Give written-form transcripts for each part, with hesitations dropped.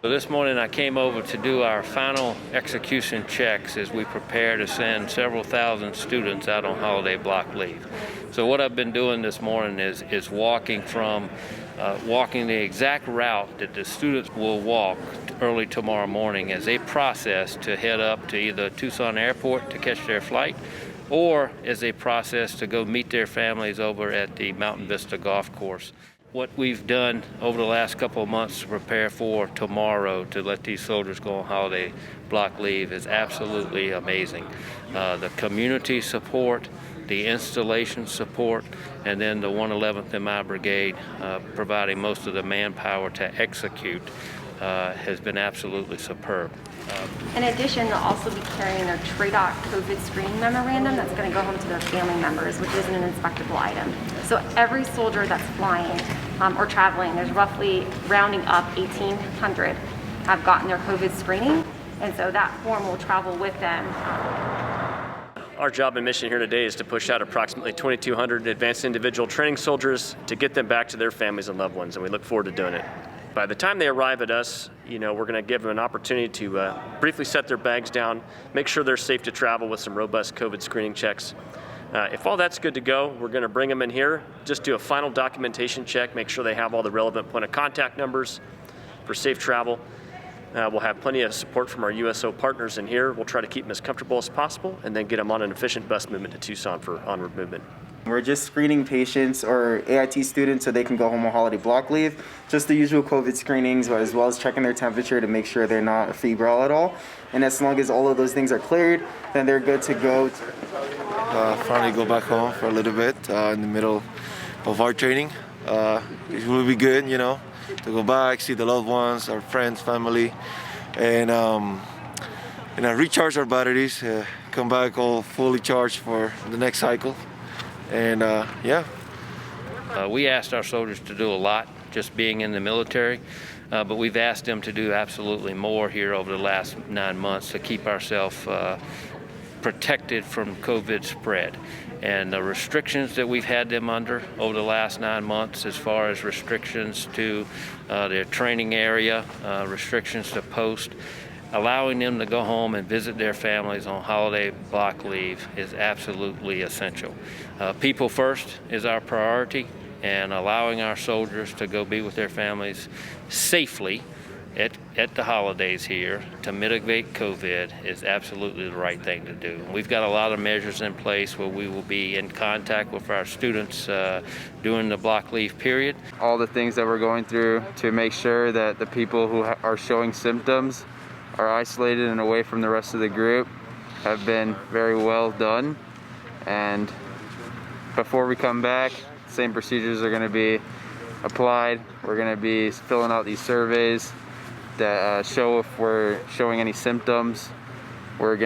So this morning I came over to do our final execution checks as we prepare to send several thousand students out on holiday block leave. So what I've been doing this morning is walking the exact route that the students will walk early tomorrow morning as they process to head up to either Tucson Airport to catch their flight, or as they process to go meet their families over at the Mountain Vista Golf Course. What we've done over the last couple of months to prepare for tomorrow to let these soldiers go on holiday block leave is absolutely amazing. The community support, the installation support, and then the 111th MI Brigade providing most of the manpower to execute has been absolutely superb. In addition, they'll also be carrying their TRADOC COVID screening memorandum that's going to go home to their family members, which isn't an inspectable item. So every soldier that's flying or traveling, there's roughly, rounding up, 1,800 have gotten their COVID screening, and so that form will travel with them. Our job and mission here today is to push out approximately 2,200 advanced individual training soldiers to get them back to their families and loved ones, and we look forward to doing it. By the time they arrive at us, we're going to give them an opportunity to briefly set their bags down, make sure they're safe to travel with some robust COVID screening checks. If all that's good to go, we're going to bring them in here, just do a final documentation check, make sure they have all the relevant point of contact numbers for safe travel. We'll have plenty of support from our USO partners in here. We'll try to keep them as comfortable as possible and then get them on an efficient bus movement to Tucson for onward movement. We're just screening patients or AIT students so they can go home on holiday block leave. Just the usual COVID screenings, but as well as checking their temperature to make sure they're not febrile at all. And as long as all of those things are cleared, then they're good to go. Finally go back home for a little bit in the middle of our training. It will be good, to go back, see the loved ones, our friends, family, and recharge our batteries, come back all fully charged for the next cycle. And we asked our soldiers to do a lot just being in the military, but we've asked them to do absolutely more here over the last 9 months to keep ourselves protected from COVID spread. And the restrictions that we've had them under over the last 9 months, as far as restrictions to their training area, restrictions to post, allowing them to go home and visit their families on holiday block leave is absolutely essential. People first is our priority, and allowing our soldiers to go be with their families safely at the holidays here to mitigate COVID is absolutely the right thing to do. We've got a lot of measures in place where we will be in contact with our students during the block leave period. All the things that we're going through to make sure that the people who are showing symptoms are isolated and away from the rest of the group have been very well done. And before we come back, same procedures are going to be applied. We're going to be filling out these surveys that show if we're showing any symptoms. When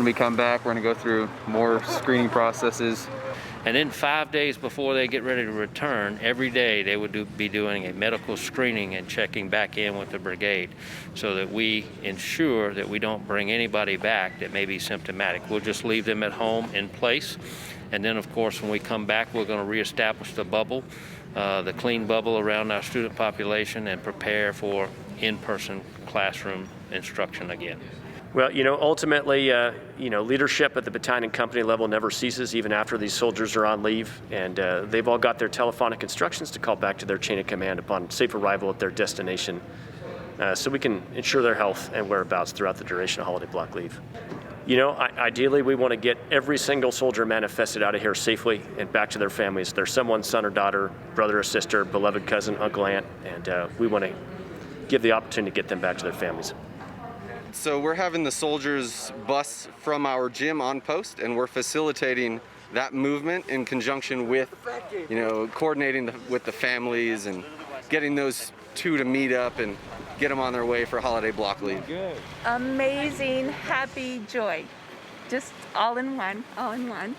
we come back, we're going to go through more screening processes. And then 5 days before they get ready to return, every day they would be doing a medical screening and checking back in with the brigade so that we ensure that we don't bring anybody back that may be symptomatic. We'll just leave them at home in place. And then, of course, when we come back, we're going to reestablish the bubble, the clean bubble around our student population, and prepare for in-person classroom instruction again. Well, ultimately, leadership at the battalion and company level never ceases even after these soldiers are on leave, and they've all got their telephonic instructions to call back to their chain of command upon safe arrival at their destination, so we can ensure their health and whereabouts throughout the duration of holiday block leave. Ideally, we want to get every single soldier manifested out of here safely and back to their families. Their someone's son or daughter, brother or sister, beloved cousin, uncle, aunt, and we want to give the opportunity to get them back to their families. So we're having the soldiers bus from our gym on post, and we're facilitating that movement in conjunction with, coordinating with the families and getting those two to meet up and get them on their way for holiday block leave. Good. Amazing, happy, joy. Just all in one, all in one.